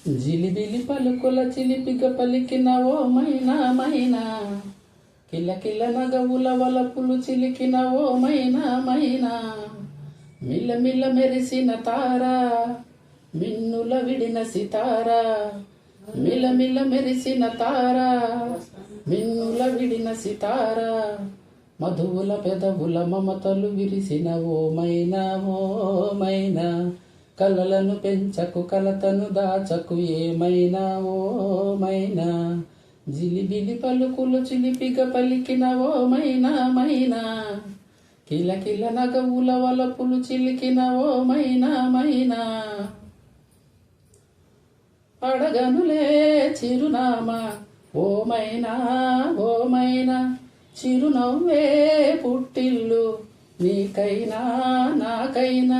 జిలిబిలి పలుకుల చిలిపిగ పలికిన ఓ మైనా మైనా, కిల కిల నగవుల వలపులు చిలికిన ఓ మైనా మైనా, మిల్ల మిల్ల మెరిసిన తారా, మిన్నుల విడిన సితారా, మిల్ల మిల్ల మెరిసిన తారా, మిన్నుల విడిన సితారా, మధువుల పెదవుల మమతలు విరిసిన ఓ మైనా ఓ మైనా, కలలను పెంచకు కలతను దాచకు ఏమైనా ఓ మైనా, జిలిబిలి పలుకులు చిలిపిగ పలికిన ఓ మైనా మైనా, కిల కిల నగవుల వలపులు చిలికిన ఓ మైనా మైనా. అడగనులే చిరునామా ఓ మైనా ఓ మైనా, చిరునవ్వే పుట్టిల్లు నీకైనా నాకైనా,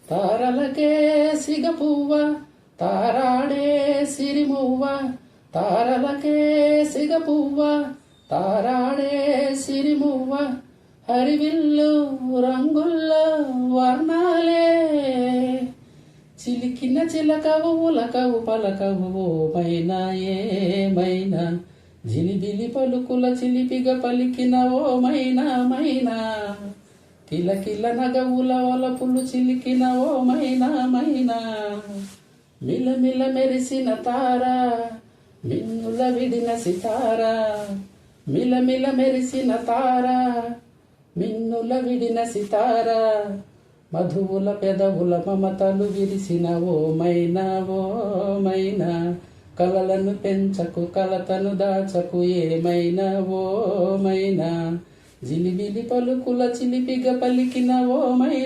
తారలకే సిగపువ్వ తారాడే సిరిమువ్వ, తారలకే సిగపువ్వ తారాడే సిరిమువ్వ, హరివిల్లు రంగుల్లో వర్ణాలే, చిలికిన చిలకవు ఉలకవు పలకవు ఓ మైనా ఏమైనా, జిలిబిలి పలుకుల చిలిపిగ పలికిన ఓ మైనా మైనా, కిల కిల నగవుల వలపులు చిలికిన ఓ మైనా మైనా, మిల మిల మెరిసిన తారా, మిన్నుల విడిన సితారా, మిల మిల మెరిసిన తారా, మిన్నుల విడిన సితారా, మధువుల పెదవుల మమతలు విరిసిన ఓ మైనా ఓ మైనా, కలలను పెంచకు కలతను దాచకు ఏమైనా ఓ మైనా, జిలిబిలి పలుకుల చిలిపిగ పలికిన ఓ మైనా.